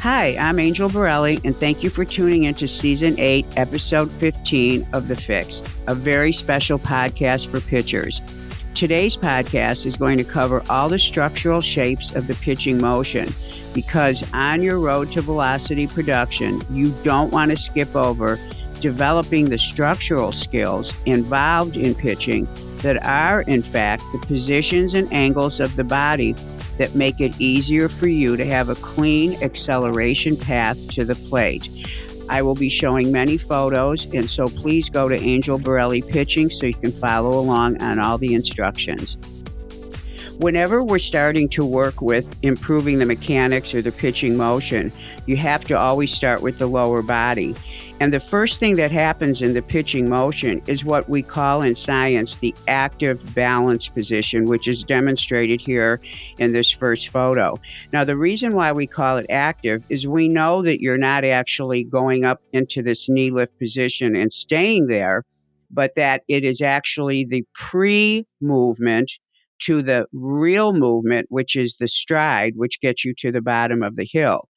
Hi, I'm Angel Borrelli, and thank you for tuning into Season 8, Episode 15 of The FIX, a very special podcast for pitchers. Today's podcast is going to cover all the structural shapes of the pitching motion because on your road to velocity production, you don't want to skip over developing the structural skills involved in pitching that are, in fact, the positions and angles of the body that make it easier for you to have a clean acceleration path to the plate. I will be showing many photos, and so please go to Angel Borrelli Pitching so you can follow along on all the instructions. Whenever we're starting to work with improving the mechanics or the pitching motion, you have to always start with the lower body. And the first thing that happens in the pitching motion is what we call in science the active balance position, which is demonstrated here in this first photo. Now, the reason why we call it active is we know that you're not actually going up into this knee lift position and staying there, but that it is actually the pre-movement to the real movement, which is the stride, which gets you to the bottom of the hill.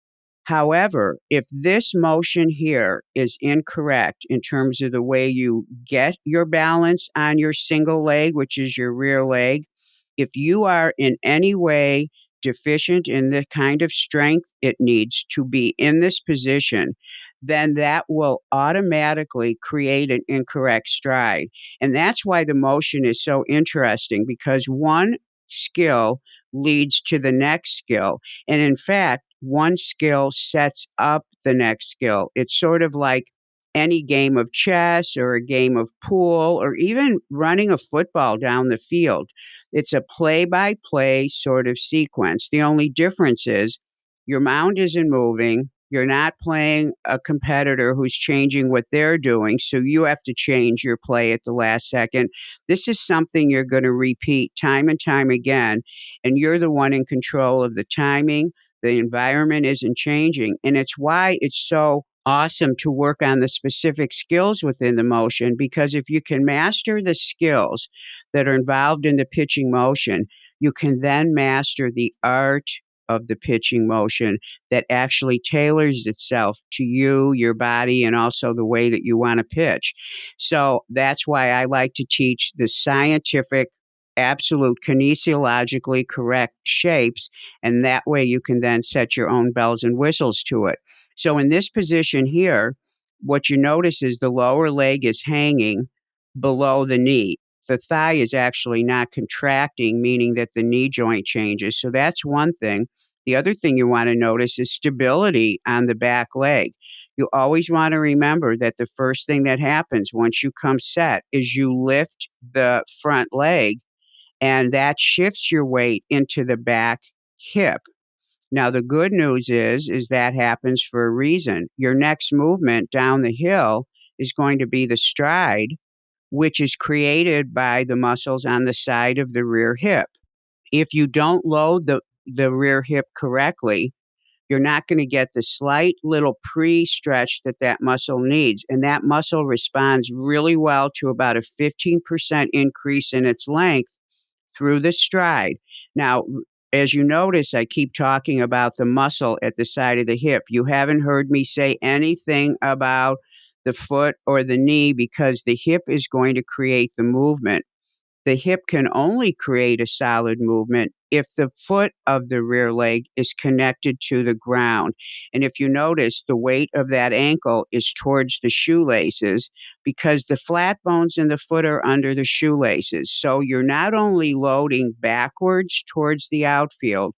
However, if this motion here is incorrect in terms of the way you get your balance on your single leg, which is your rear leg, if you are in any way deficient in the kind of strength it needs to be in this position, then that will automatically create an incorrect stride. And that's why the motion is so interesting, because one skill leads to the next skill. And in fact, one skill sets up the next skill. It's sort of like any game of chess or a game of pool or even running a football down the field. It's a play-by-play sort of sequence. The only difference is your mound isn't moving. You're not playing a competitor who's changing what they're doing, so you have to change your play at the last second. This is something you're going to repeat time and time again, and you're the one in control of the timing. The environment isn't changing, and it's why it's so awesome to work on the specific skills within the motion, because if you can master the skills that are involved in the pitching motion, you can then master the art of the pitching motion that actually tailors itself to you, your body, and also the way that you want to pitch. So that's why I like to teach the scientific, absolute kinesiologically correct shapes, and that way you can then set your own bells and whistles to it. So in this position here, what you notice is the lower leg is hanging below the knee. The thigh is actually not contracting, meaning that the knee joint changes. So that's one thing. The other thing you want to notice is stability on the back leg. You always want to remember that the first thing that happens once you come set is you lift the front leg, and that shifts your weight into the back hip. Now, the good news is that happens for a reason. Your next movement down the hill is going to be the stride, which is created by the muscles on the side of the rear hip. If you don't load the rear hip correctly, you're not going to get the slight little pre-stretch that muscle needs. And that muscle responds really well to about a 15% increase in its length through the stride. Now, as you notice, I keep talking about the muscle at the side of the hip. You haven't heard me say anything about the foot or the knee because the hip is going to create the movement. The hip can only create a solid movement if the foot of the rear leg is connected to the ground. And if you notice, the weight of that ankle is towards the shoelaces because the flat bones in the foot are under the shoelaces. So you're not only loading backwards towards the outfield,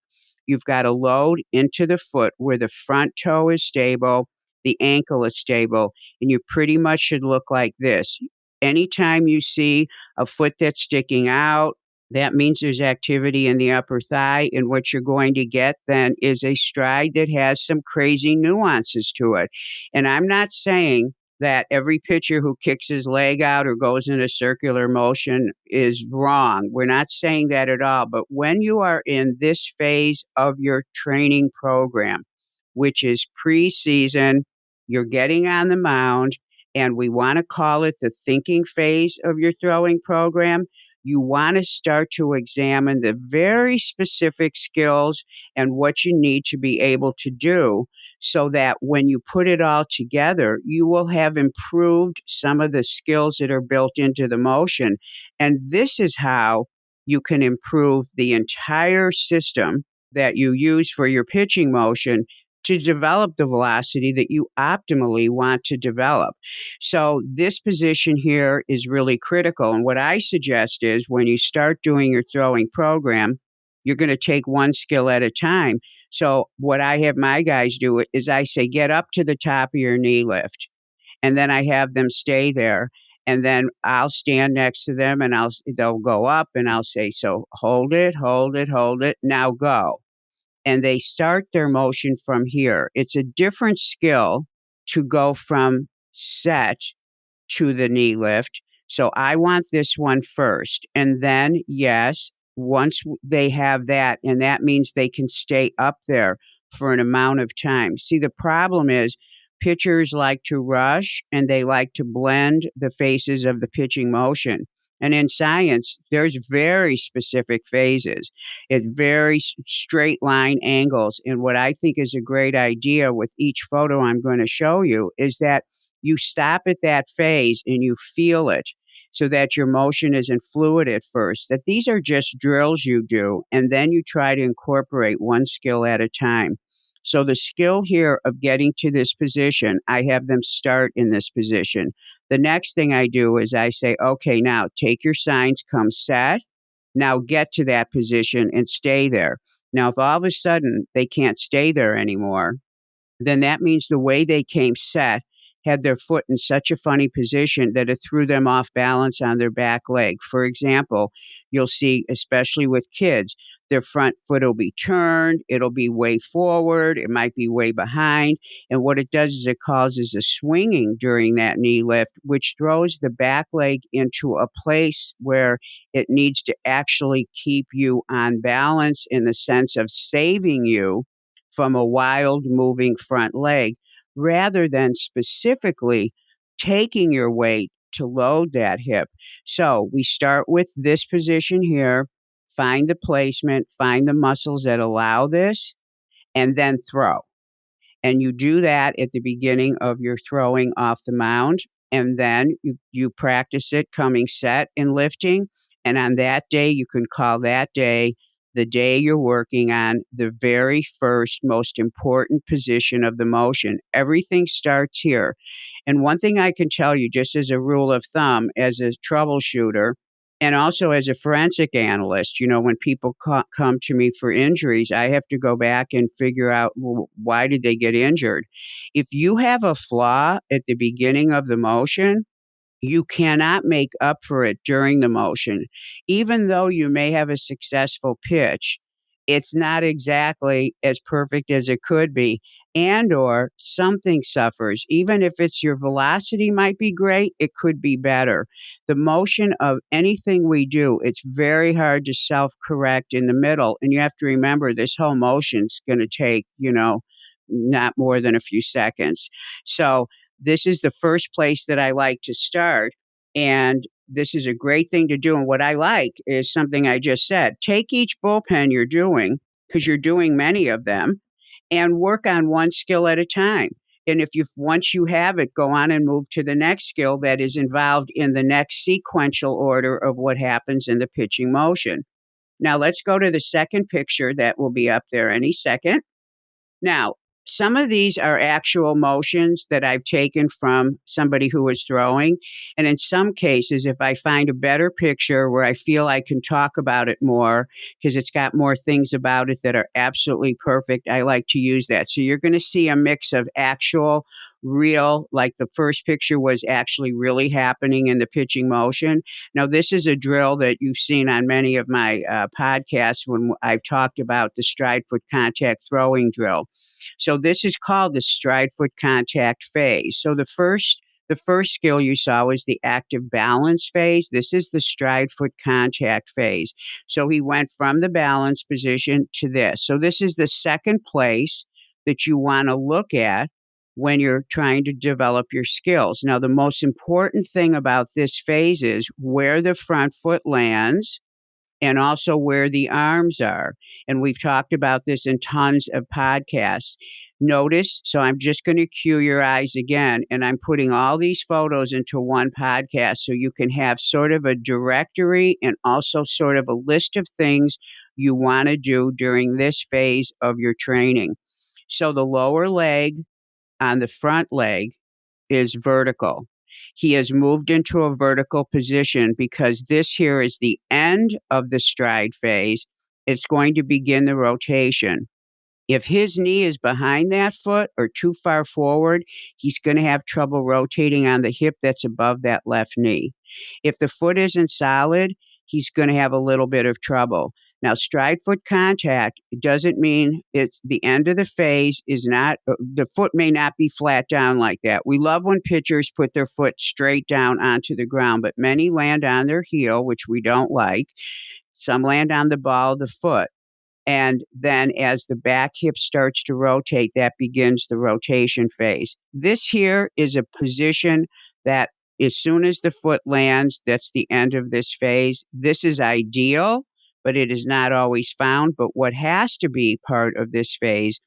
you've got to load into the foot where the front toe is stable, the ankle is stable, and you pretty much should look like this. Anytime you see a foot that's sticking out, that means there's activity in the upper thigh, and what you're going to get then is a stride that has some crazy nuances to it. And I'm not saying that every pitcher who kicks his leg out or goes in a circular motion is wrong. We're not saying that at all. But when you are in this phase of your training program, which is preseason, you're getting on the mound, and we want to call it the thinking phase of your throwing program, you want to start to examine the very specific skills and what you need to be able to do so that when you put it all together, you will have improved some of the skills that are built into the motion. And this is how you can improve the entire system that you use for your pitching motion to develop the velocity that you optimally want to develop. So this position here is really critical. And what I suggest is when you start doing your throwing program, you're going to take one skill at a time. So what I have my guys do is I say, get up to the top of your knee lift. And then I have them stay there. And then I'll stand next to them and they'll go up and I'll say, so hold it, hold it, hold it. Now go. And they start their motion from here. It's a different skill to go from set to the knee lift. So I want this one first. And then, yes, once they have that, and that means they can stay up there for an amount of time. See, the problem is pitchers like to rush and they like to blend the phases of the pitching motion. And in science, there's very specific phases. It's very straight line angles. And what I think is a great idea with each photo I'm going to show you is that you stop at that phase and you feel it so that your motion isn't fluid at first, that these are just drills you do, and then you try to incorporate one skill at a time. So the skill here of getting to this position, I have them start in this position. The next thing I do is I say, okay, now take your signs, come set. Now get to that position and stay there. Now, if all of a sudden they can't stay there anymore, then that means the way they came set had their foot in such a funny position that it threw them off balance on their back leg. For example, you'll see, especially with kids, their front foot will be turned, it'll be way forward, it might be way behind. And what it does is it causes a swinging during that knee lift, which throws the back leg into a place where it needs to actually keep you on balance in the sense of saving you from a wild moving front leg rather than specifically taking your weight to load that hip. So we start with this position here, find the placement, find the muscles that allow this, and then throw. And you do that at the beginning of your throwing off the mound. And then you practice it coming set and lifting. And on that day, you can call that day the day you're working on the very first, most important position of the motion. Everything starts here. And one thing I can tell you, just as a rule of thumb, as a troubleshooter, and also as a forensic analyst, when people come to me for injuries, I have to go back and figure out, well, why did they get injured? If you have a flaw at the beginning of the motion, you cannot make up for it during the motion. Even though you may have a successful pitch, it's not exactly as perfect as it could be, and or something suffers. Even if it's your velocity might be great, it could be better. The motion of anything we do, it's very hard to self-correct in the middle. And you have to remember this whole motion's going to take, not more than a few seconds. So this is the first place that I like to start. And this is a great thing to do. And what I like is something I just said. Take each bullpen you're doing, because you're doing many of them, and work on one skill at a time. And once you have it, go on and move to the next skill that is involved in the next sequential order of what happens in the pitching motion. Now let's go to the second picture that will be up there any second. Now, some of these are actual motions that I've taken from somebody who was throwing. And in some cases, if I find a better picture where I feel I can talk about it more, because it's got more things about it that are absolutely perfect, I like to use that. So you're going to see a mix of actual, real, like the first picture was actually really happening in the pitching motion. Now, this is a drill that you've seen on many of my podcasts when I've talked about the stride foot contact throwing drill. So this is called the stride foot contact phase. So the first skill you saw was the active balance phase. This is the stride foot contact phase. So he went from the balance position to this. So this is the second place that you want to look at when you're trying to develop your skills. Now, the most important thing about this phase is where the front foot lands and also where the arms are. And we've talked about this in tons of podcasts. Notice, so I'm just going to cue your eyes again, and I'm putting all these photos into one podcast so you can have sort of a directory and also sort of a list of things you want to do during this phase of your training. So the lower leg on the front leg is vertical. He has moved into a vertical position because this here is the end of the stride phase. It's going to begin the rotation. If his knee is behind that foot or too far forward, he's going to have trouble rotating on the hip that's above that left knee. If the foot isn't solid, he's going to have a little bit of trouble. Now, stride foot contact doesn't mean it's the end of the phase is not, the foot may not be flat down like that. We love when pitchers put their foot straight down onto the ground, but many land on their heel, which we don't like. Some land on the ball of the foot. And then as the back hip starts to rotate, that begins the rotation phase. This here is a position that as soon as the foot lands, that's the end of this phase. This is ideal, but it is not always found. But what has to be part of this phase,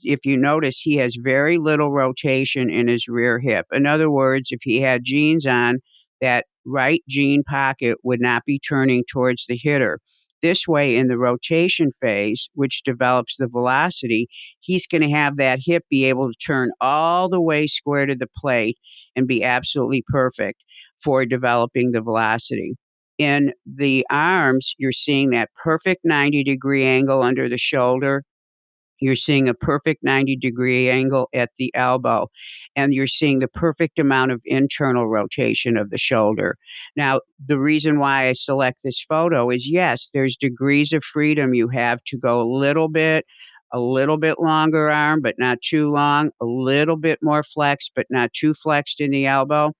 if you notice, he has very little rotation in his rear hip. In other words, if he had jeans on, that right jean pocket would not be turning towards the hitter. This way, in the rotation phase, which develops the velocity, he's going to have that hip be able to turn all the way square to the plate and be absolutely perfect for developing the velocity. In the arms, you're seeing that perfect 90-degree angle under the shoulder. You're seeing a perfect 90-degree angle at the elbow, and you're seeing the perfect amount of internal rotation of the shoulder. Now, the reason why I select this photo is, yes, there's degrees of freedom. You have to go a little bit longer arm, but not too long, a little bit more flex, but not too flexed in the elbow.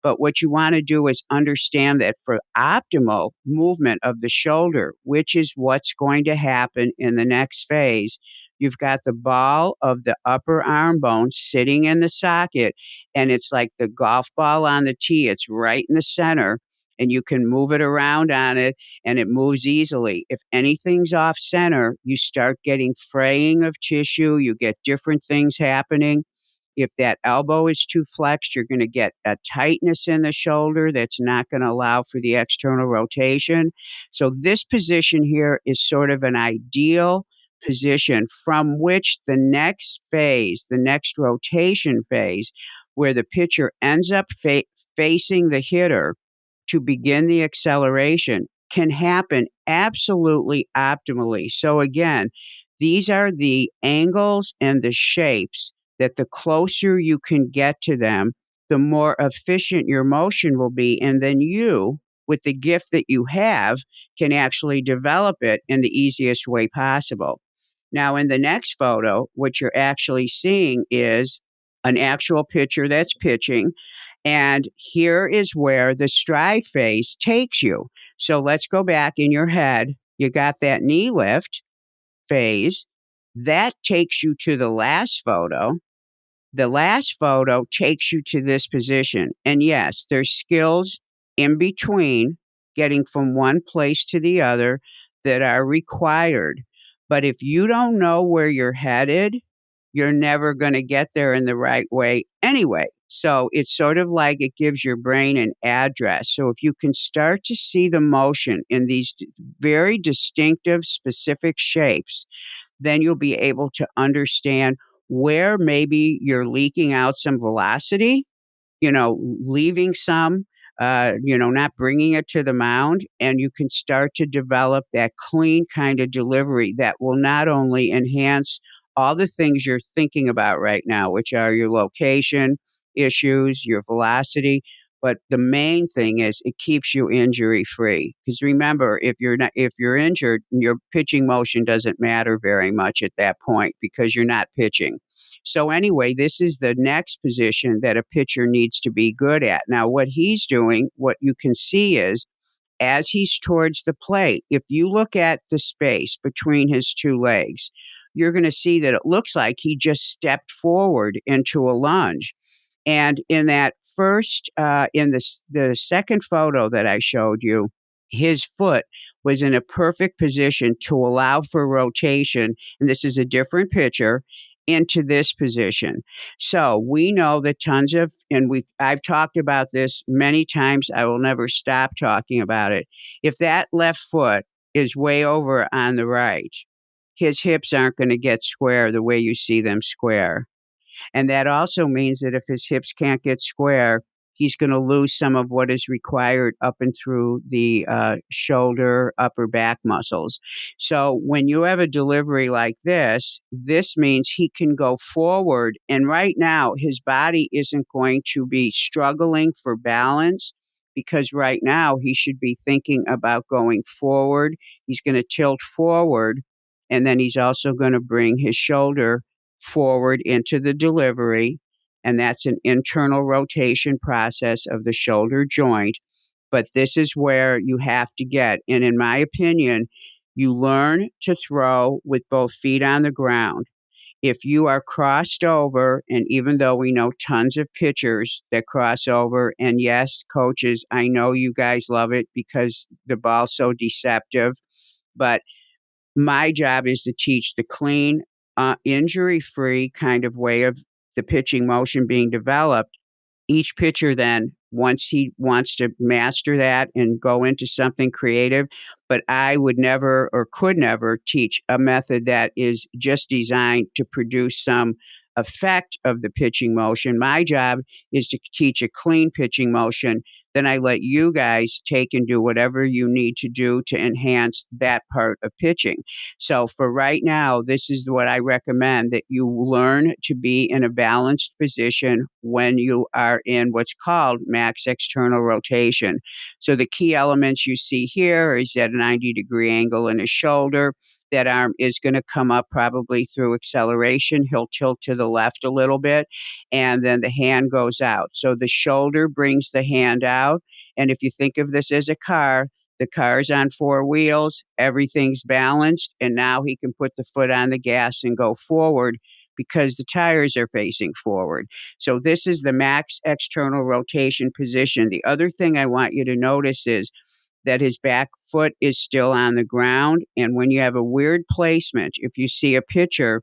But what you want to do is understand that for optimal movement of the shoulder, which is what's going to happen in the next phase, you've got the ball of the upper arm bone sitting in the socket, and it's like the golf ball on the tee. It's right in the center, and you can move it around on it, and it moves easily. If anything's off center, you start getting fraying of tissue. You get different things happening. If that elbow is too flexed, you're going to get a tightness in the shoulder that's not going to allow for the external rotation. So this position here is sort of an ideal position from which the next phase, the next rotation phase, where the pitcher ends up facing the hitter to begin the acceleration, can happen absolutely optimally. So again, these are the angles and the shapes that the closer you can get to them, the more efficient your motion will be. And then you, with the gift that you have, can actually develop it in the easiest way possible. Now, in the next photo, what you're actually seeing is an actual pitcher that's pitching. And here is where the stride phase takes you. So let's go back in your head. You got that knee lift phase. That takes you to the last photo. The last photo takes you to this position. And yes, there's skills in between getting from one place to the other that are required. But if you don't know where you're headed, you're never going to get there in the right way anyway. So it's sort of like it gives your brain an address. So if you can start to see the motion in these very distinctive, specific shapes, then you'll be able to understand where maybe you're leaking out some velocity, leaving some, not bringing it to the mound, and you can start to develop that clean kind of delivery that will not only enhance all the things you're thinking about right now, which are your location issues, your velocity, but the main thing is it keeps you injury free. Because remember, if you're injured, your pitching motion doesn't matter very much at that point because you're not pitching. So anyway, this is the next position that a pitcher needs to be good at. Now, what he's doing, what you can see is, as he's towards the plate, if you look at the space between his two legs, you're going to see that it looks like he just stepped forward into a lunge. And in that first, in the second photo that I showed you, his foot was in a perfect position to allow for rotation. And this is a different picture into this position. So we know that I've talked about this many times. I will never stop talking about it. If that left foot is way over on the right, his hips aren't going to get square the way you see them square. And that also means that if his hips can't get square, he's going to lose some of what is required up and through the shoulder, upper back muscles. So when you have a delivery like this means he can go forward. And right now, his body isn't going to be struggling for balance, because right now he should be thinking about going forward. He's going to tilt forward, and then he's also going to bring his shoulder forward into the delivery, and that's an internal rotation process of the shoulder joint. But this is where you have to get, and in my opinion, you learn to throw with both feet on the ground. If you are crossed over, and even though we know tons of pitchers that cross over, and yes, coaches, I know you guys love it because the ball's so deceptive, but my job is to teach the clean, injury-free kind of way of the pitching motion being developed. Each pitcher then, once he wants to master that and go into something creative, but I would never or could never teach a method that is just designed to produce some effect of the pitching motion. My job is to teach a clean pitching motion. Then I let you guys take and do whatever you need to do to enhance that part of pitching. So for right now, this is what I recommend, that you learn to be in a balanced position when you are in what's called max external rotation. So the key elements you see here is at a 90-degree angle in his shoulder. That arm is going to come up probably through acceleration. He'll tilt to the left a little bit, and then the hand goes out. So the shoulder brings the hand out. And if you think of this as a car, the car's on four wheels, everything's balanced, and now he can put the foot on the gas and go forward because the tires are facing forward. So this is the max external rotation position. The other thing I want you to notice is that his back foot is still on the ground. And when you have a weird placement, if you see a pitcher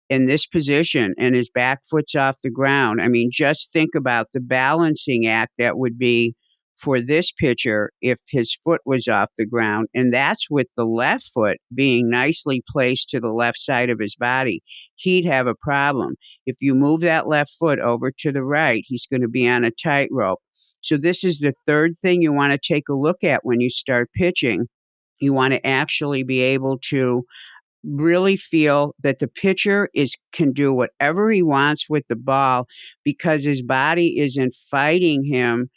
in this position and his back foot's off the ground, I mean, just think about the balancing act that would be for this pitcher if his foot was off the ground. And that's with the left foot being nicely placed to the left side of his body. He'd have a problem. If you move that left foot over to the right, he's going to be on a tightrope. So this is the third thing you want to take a look at when you start pitching. You want to actually be able to really feel that the pitcher can do whatever he wants with the ball because his body isn't fighting him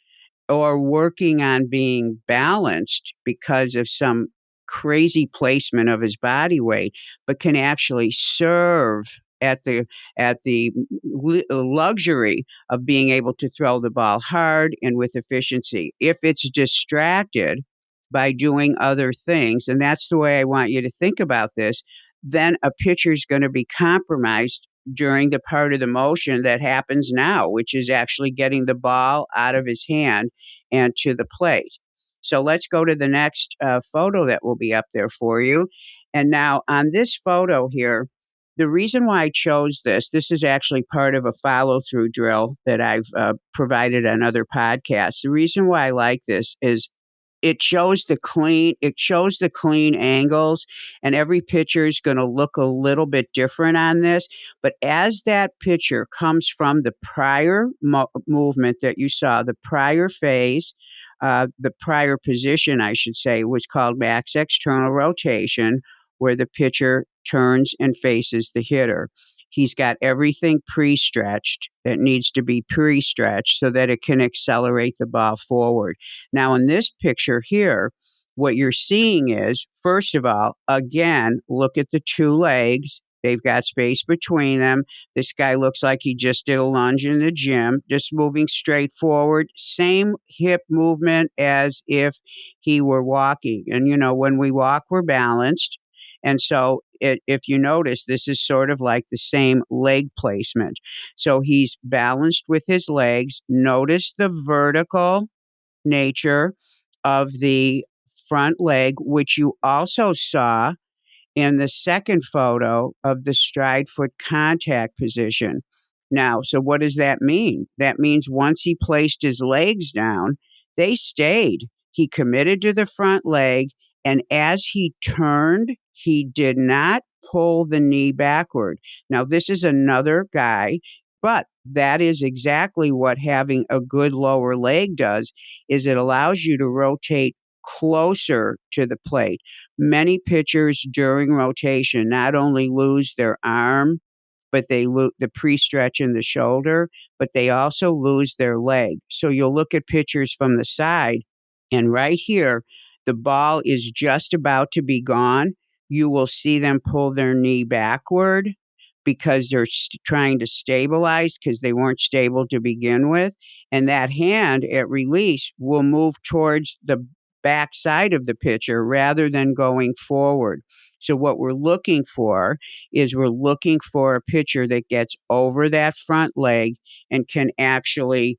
or working on being balanced because of some crazy placement of his body weight, but can actually serve at the luxury of being able to throw the ball hard and with efficiency. If it's distracted by doing other things, and that's the way I want you to think about this, then a pitcher's going to be compromised during the part of the motion that happens now, which is actually getting the ball out of his hand and to the plate. So let's go to the next photo that will be up there for you. And now on this photo here, the reason why I chose this is actually part of a follow-through drill that I've provided on other podcasts. The reason why I like this is it shows the clean angles, and every pitcher is going to look a little bit different on this. But as that pitcher comes from the prior movement that you saw, the prior phase, the prior position, I should say, was called max external rotation, where the pitcher turns and faces the hitter. He's got everything pre-stretched that needs to be pre-stretched so that it can accelerate the ball forward. Now, in this picture here, what you're seeing is, first of all, again, look at the two legs. They've got space between them. This guy looks like he just did a lunge in the gym, just moving straight forward. Same hip movement as if he were walking. And, when we walk, we're balanced. And so if you notice, this is sort of like the same leg placement. So he's balanced with his legs. Notice the vertical nature of the front leg, which you also saw in the second photo of the stride foot contact position. Now, so what does that mean? That means once he placed his legs down, they stayed. He committed to the front leg, and as he turned, he did not pull the knee backward. Now, this is another guy, but that is exactly what having a good lower leg does, is it allows you to rotate closer to the plate. Many pitchers during rotation not only lose their arm, but they lose the pre-stretch in the shoulder, but they also lose their leg. So you'll look at pitchers from the side, and right here, the ball is just about to be gone. You will see them pull their knee backward because they're trying to stabilize because they weren't stable to begin with. And that hand at release will move towards the backside of the pitcher rather than going forward. So what we're looking for is we're looking for a pitcher that gets over that front leg and can actually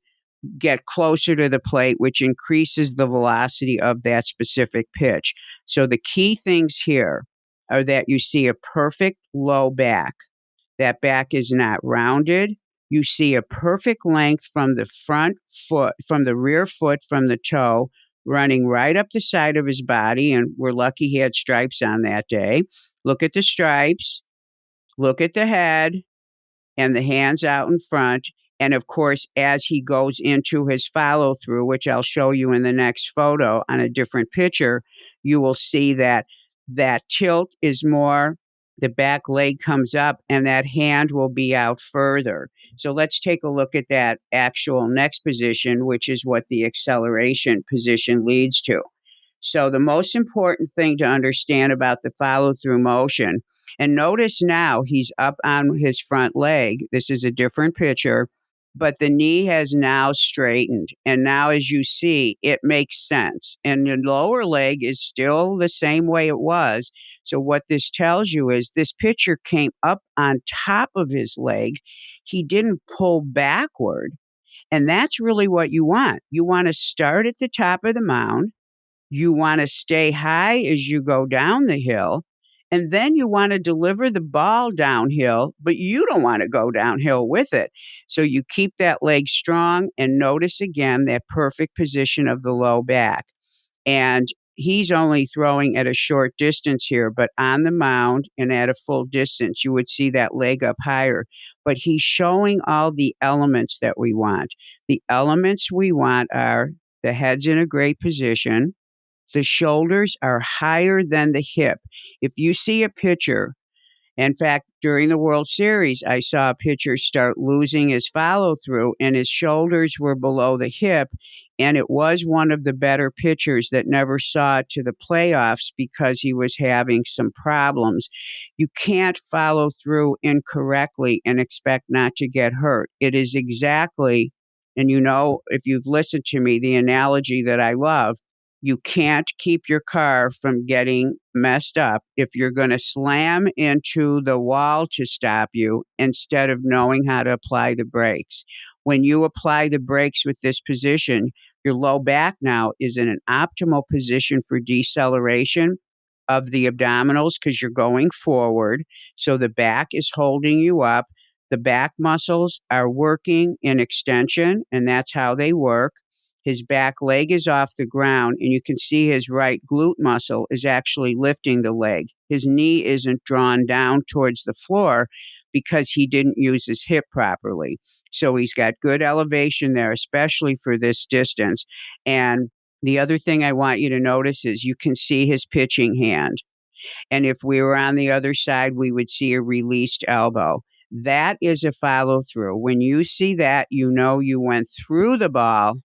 get closer to the plate, which increases the velocity of that specific pitch. So the key things here are that you see a perfect low back. That back is not rounded. You see a perfect length from the front foot, from the rear foot, from the toe, running right up the side of his body. And we're lucky he had stripes on that day. Look at the stripes. Look at the head and the hands out in front. And of course, as he goes into his follow through, which I'll show you in the next photo on a different picture, you will see that that tilt is more, the back leg comes up and that hand will be out further. So let's take a look at that actual next position, which is what the acceleration position leads to. So the most important thing to understand about the follow through motion, and notice now he's up on his front leg. This is a different picture, but the knee has now straightened. And now, as you see, it makes sense. And the lower leg is still the same way it was. So what this tells you is this pitcher came up on top of his leg. He didn't pull backward. And that's really what you want. You want to start at the top of the mound. You want to stay high as you go down the hill. And then you want to deliver the ball downhill, but you don't want to go downhill with it. So you keep that leg strong and notice again that perfect position of the low back. And he's only throwing at a short distance here, but on the mound and at a full distance, you would see that leg up higher. But he's showing all the elements that we want. The elements we want are the head's in a great position. The shoulders are higher than the hip. If you see a pitcher, in fact, during the World Series, I saw a pitcher start losing his follow through and his shoulders were below the hip. And it was one of the better pitchers that never saw it to the playoffs because he was having some problems. You can't follow through incorrectly and expect not to get hurt. It is exactly, and you know, if you've listened to me, the analogy that I love, you can't keep your car from getting messed up if you're going to slam into the wall to stop you instead of knowing how to apply the brakes. When you apply the brakes with this position, your low back now is in an optimal position for deceleration of the abdominals because you're going forward. So the back is holding you up. The back muscles are working in extension, and that's how they work. His back leg is off the ground, and you can see his right glute muscle is actually lifting the leg. His knee isn't drawn down towards the floor because he didn't use his hip properly. So he's got good elevation there, especially for this distance. And the other thing I want you to notice is you can see his pitching hand. And if we were on the other side, we would see a released elbow. That is a follow through. When you see that, you know you went through the ball.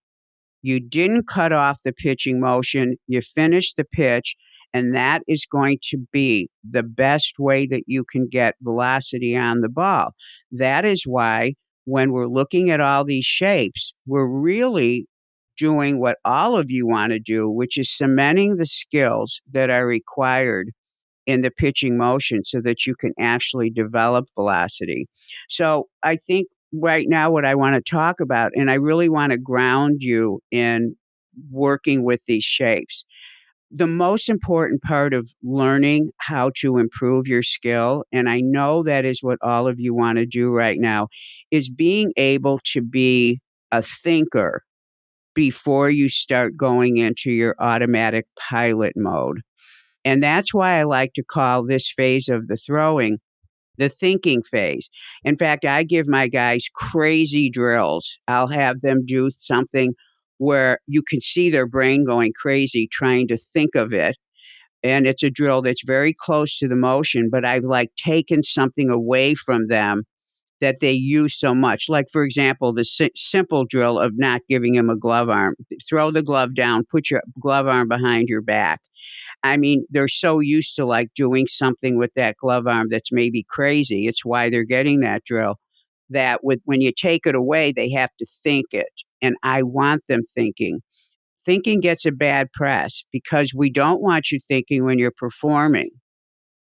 You didn't cut off the pitching motion. You finished the pitch, and that is going to be the best way that you can get velocity on the ball. That is why when we're looking at all these shapes, we're really doing what all of you want to do, which is cementing the skills that are required in the pitching motion so that you can actually develop velocity. So I think right now what I want to talk about, and I really want to ground you in working with these shapes. The most important part of learning how to improve your skill, and I know that is what all of you want to do right now, is being able to be a thinker before you start going into your automatic pilot mode. And that's why I like to call this phase of the throwing the thinking phase. In fact, I give my guys crazy drills. I'll have them do something where you can see their brain going crazy trying to think of it. And it's a drill that's very close to the motion, but I've like taken something away from them that they use so much. Like, for example, the simple drill of not giving him a glove arm. Throw the glove down, put your glove arm behind your back. I mean, they're so used to like doing something with that glove arm that's maybe crazy. It's why they're getting that drill. That when you take it away, they have to think it. And I want them thinking. Thinking gets a bad press because we don't want you thinking when you're performing.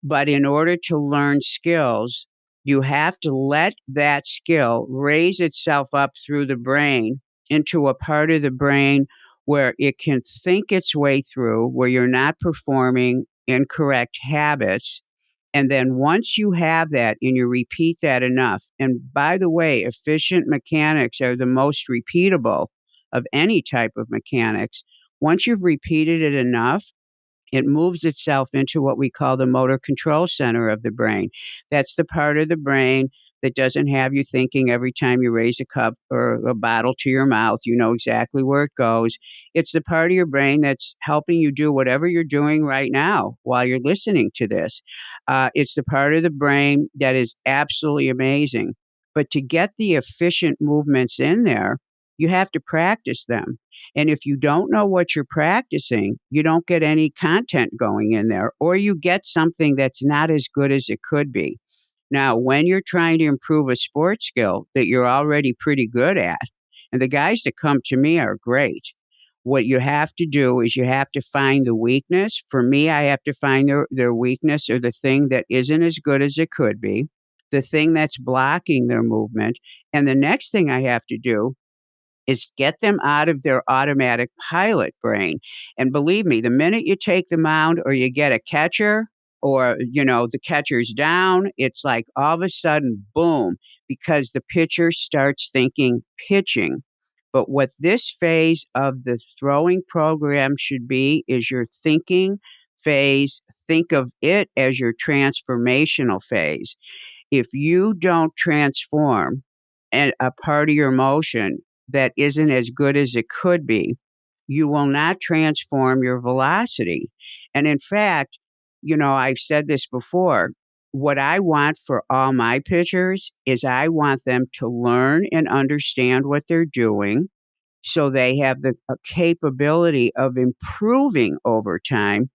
But in order to learn skills, you have to let that skill raise itself up through the brain into a part of the brain where it can think its way through, where you're not performing incorrect habits. And then once you have that and you repeat that enough, and by the way, efficient mechanics are the most repeatable of any type of mechanics. Once you've repeated it enough, it moves itself into what we call the motor control center of the brain. That's the part of the brain that doesn't have you thinking every time you raise a cup or a bottle to your mouth. You know exactly where it goes. It's the part of your brain that's helping you do whatever you're doing right now while you're listening to this. It's the part of the brain that is absolutely amazing. But to get the efficient movements in there, you have to practice them. And if you don't know what you're practicing, you don't get any content going in there, or you get something that's not as good as it could be. Now, when you're trying to improve a sports skill that you're already pretty good at, and the guys that come to me are great, what you have to do is you have to find the weakness. For me, I have to find their weakness or the thing that isn't as good as it could be, the thing that's blocking their movement. And the next thing I have to do is get them out of their automatic pilot brain. And believe me, the minute you take the mound or you get a catcher or, the catcher's down, it's like all of a sudden, boom, because the pitcher starts thinking pitching. But what this phase of the throwing program should be is your thinking phase. Think of it as your transformational phase. If you don't transform a part of your motion that isn't as good as it could be, you will not transform your velocity. And in fact, I've said this before. What I want for all my pitchers is I want them to learn and understand what they're doing so they have the capability of improving over time,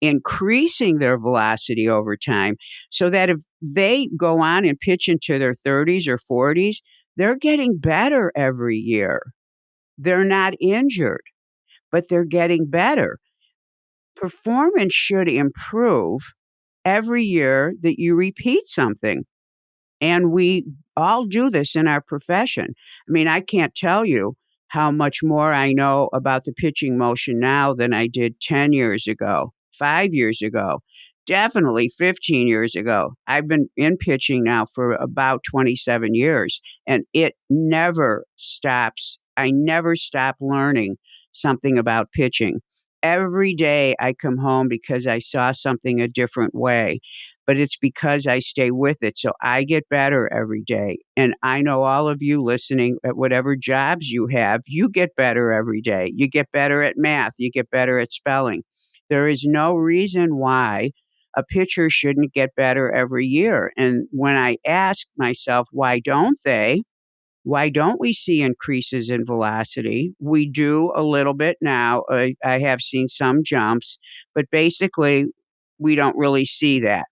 increasing their velocity over time, so that if they go on and pitch into their 30s or 40s, they're getting better every year. They're not injured, but they're getting better. Performance should improve every year that you repeat something. And we all do this in our profession. I mean, I can't tell you how much more I know about the pitching motion now than I did 10 years ago, 5 years ago, definitely 15 years ago. I've been in pitching now for about 27 years, and it never stops. I never stop learning something about pitching. Every day I come home because I saw something a different way, but it's because I stay with it. So I get better every day. And I know all of you listening at whatever jobs you have, you get better every day. You get better at math. You get better at spelling. There is no reason why a pitcher shouldn't get better every year. And when I ask myself, why don't they? Why don't we see increases in velocity? We do a little bit now. I have seen some jumps, but basically, we don't really see that,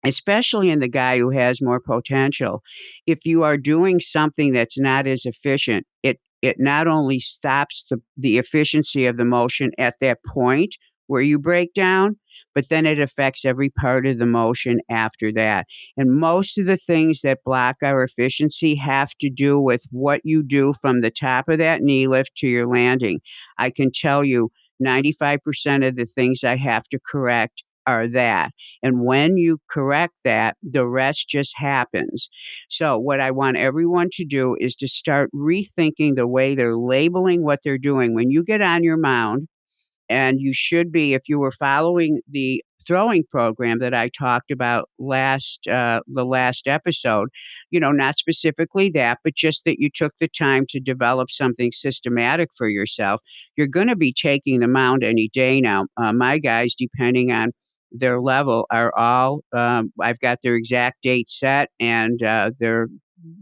especially in the guy who has more potential. If you are doing something that's not as efficient, it not only stops the efficiency of the motion at that point where you break down, but then it affects every part of the motion after that. And most of the things that block our efficiency have to do with what you do from the top of that knee lift to your landing. I can tell you 95% of the things I have to correct are that. And when you correct that, the rest just happens. So, what I want everyone to do is to start rethinking the way they're labeling what they're doing. When you get on your mound, and you should be, if you were following the throwing program that I talked about the last episode, not specifically that, but just that you took the time to develop something systematic for yourself. You're going to be taking the mound any day now. My guys, depending on their level, are all, I've got their exact date set, and they're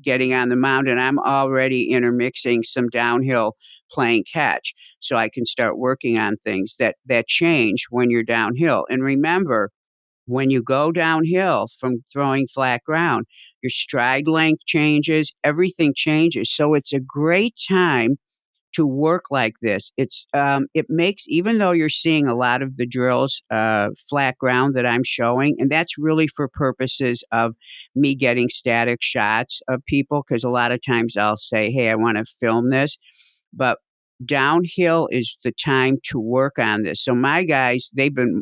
getting on the mound, and I'm already intermixing some downhill playing catch, so I can start working on things that change when you're downhill. And remember, when you go downhill from throwing flat ground, your stride length changes, everything changes. So it's a great time to work like this. It makes, even though you're seeing a lot of the drills flat ground that I'm showing, and that's really for purposes of me getting static shots of people, because a lot of times I'll say, hey, I want to film this, but downhill is the time to work on this. So my guys,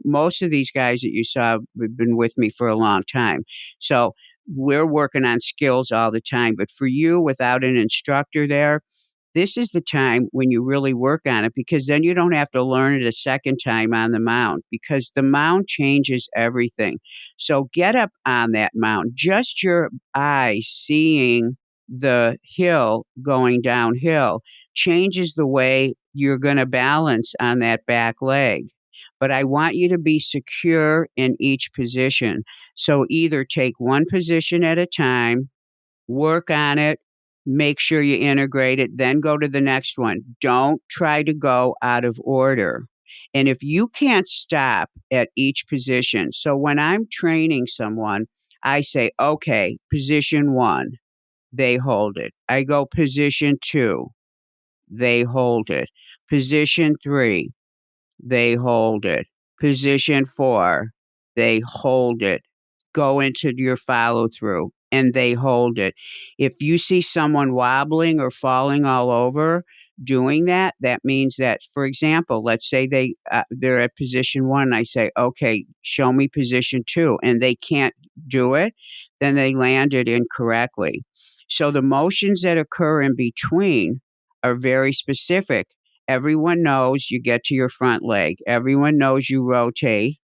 most of these guys that you saw have been with me for a long time. So we're working on skills all the time. But for you, without an instructor there, this is the time when you really work on it, because then you don't have to learn it a second time on the mound, because the mound changes everything. So get up on that mound. Just your eye seeing the hill going downhill changes the way you're going to balance on that back leg. But I want you to be secure in each position. So either take one position at a time, work on it, make sure you integrate it, then go to the next one. Don't try to go out of order. And if you can't stop at each position, so when I'm training someone, I say, okay, position 1, they hold it. I go position 2, they hold it. Position 3, they hold it. Position 4, they hold it. Go into your follow through, and they hold it. If you see someone wobbling or falling all over doing that, that means that, for example, let's say they're at position 1, and I say, okay, show me position 2, and they can't do it, then they landed incorrectly. So the motions that occur in between are very specific. Everyone knows you get to your front leg. Everyone knows you rotate,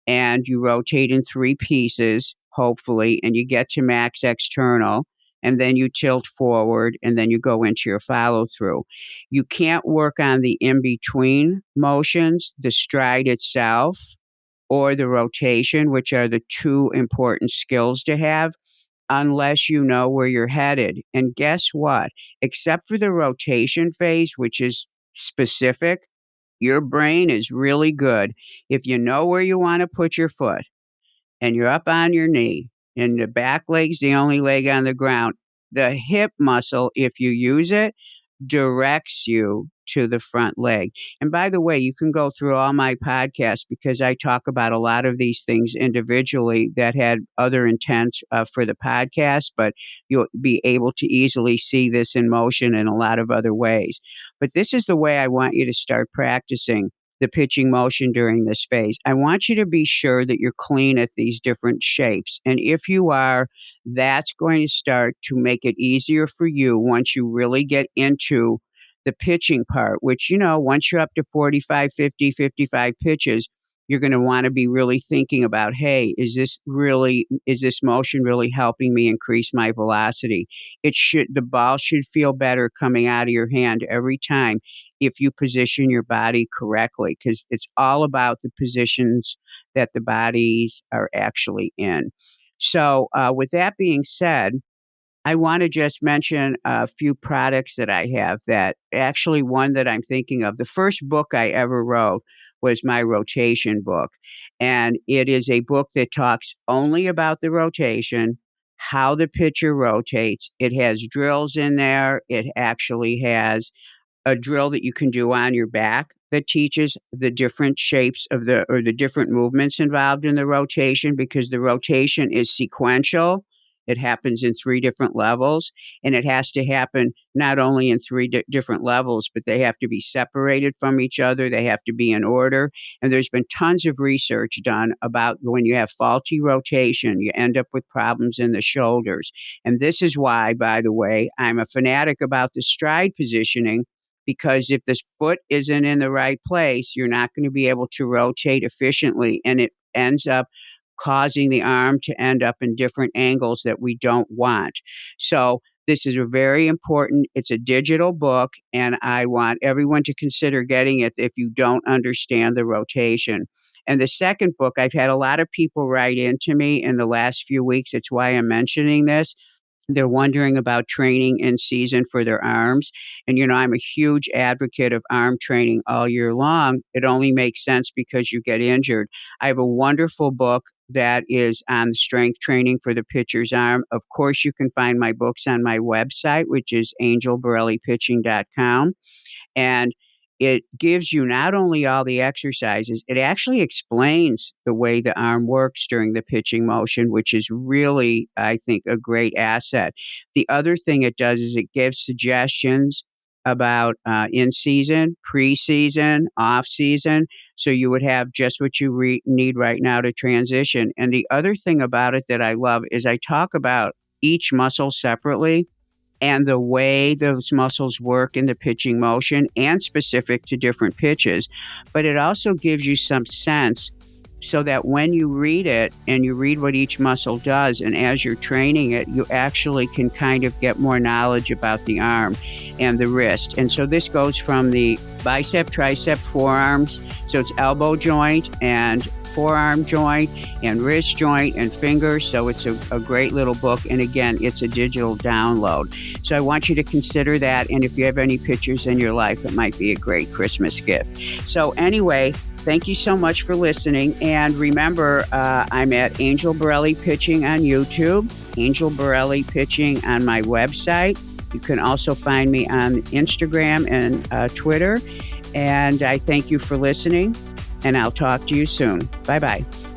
and you rotate in 3 pieces, hopefully, and you get to max external, and then you tilt forward, and then you go into your follow through. You can't work on the in-between motions, the stride itself, or the rotation, which are the 2 important skills to have, unless you know where you're headed. And guess what? Except for the rotation phase, which is specific, your brain is really good. If you know where you want to put your foot, and you're up on your knee, and the back leg's the only leg on the ground, the hip muscle, if you use it, directs you to the front leg. And by the way, you can go through all my podcasts, because I talk about a lot of these things individually that had other intents for the podcast, but you'll be able to easily see this in motion in a lot of other ways. But this is the way I want you to start practicing the pitching motion during this phase. I want you to be sure that you're clean at these different shapes. And if you are, that's going to start to make it easier for you once you really get into the pitching part, which, once you're up to 45, 50, 55 pitches, you're going to want to be really thinking about, hey, is this motion really helping me increase my velocity? The ball should feel better coming out of your hand every time if you position your body correctly, because it's all about the positions that the bodies are actually in. So with that being said, I want to just mention a few products that I have, that actually, one that I'm thinking of. The first book I ever wrote was my rotation book. And it is a book that talks only about the rotation, how the pitcher rotates. It has drills in there. It actually has a drill that you can do on your back that teaches the different shapes of the different movements involved in the rotation, because the rotation is sequential. It happens in 3 different levels, and it has to happen not only in 3 different levels, but they have to be separated from each other. They have to be in order. And there's been tons of research done about when you have faulty rotation, you end up with problems in the shoulders. And this is why, by the way, I'm a fanatic about the stride positioning, because if the foot isn't in the right place, you're not going to be able to rotate efficiently, and it ends up causing the arm to end up in different angles that we don't want. So this is a very important, it's a digital book, and I want everyone to consider getting it if you don't understand the rotation. And the second book, I've had a lot of people write into me in the last few weeks. It's why I'm mentioning this. They're wondering about training in season for their arms. And, I'm a huge advocate of arm training all year long. It only makes sense because you get injured. I have a wonderful book that is on strength training for the pitcher's arm. Of course, you can find my books on my website, which is angelborrellipitching.com. And it gives you not only all the exercises, it actually explains the way the arm works during the pitching motion, which is really, I think, a great asset. The other thing it does is it gives suggestions about in-season, pre-season, off-season, so you would have just what you need right now to transition. And the other thing about it that I love is I talk about each muscle separately and the way those muscles work in the pitching motion and specific to different pitches. But it also gives you some sense so that when you read it and you read what each muscle does, and as you're training it, you actually can kind of get more knowledge about the arm and the wrist. And so this goes from the bicep, tricep, forearms. So it's elbow joint and forearm joint and wrist joint and fingers. So it's a great little book. And again, it's a digital download. So I want you to consider that. And if you have any pitchers in your life, it might be a great Christmas gift. So anyway, thank you so much for listening. And remember, I'm at Angel Borrelli Pitching on YouTube, Angel Borrelli Pitching on my website. You can also find me on Instagram and Twitter. And I thank you for listening, and I'll talk to you soon. Bye-bye.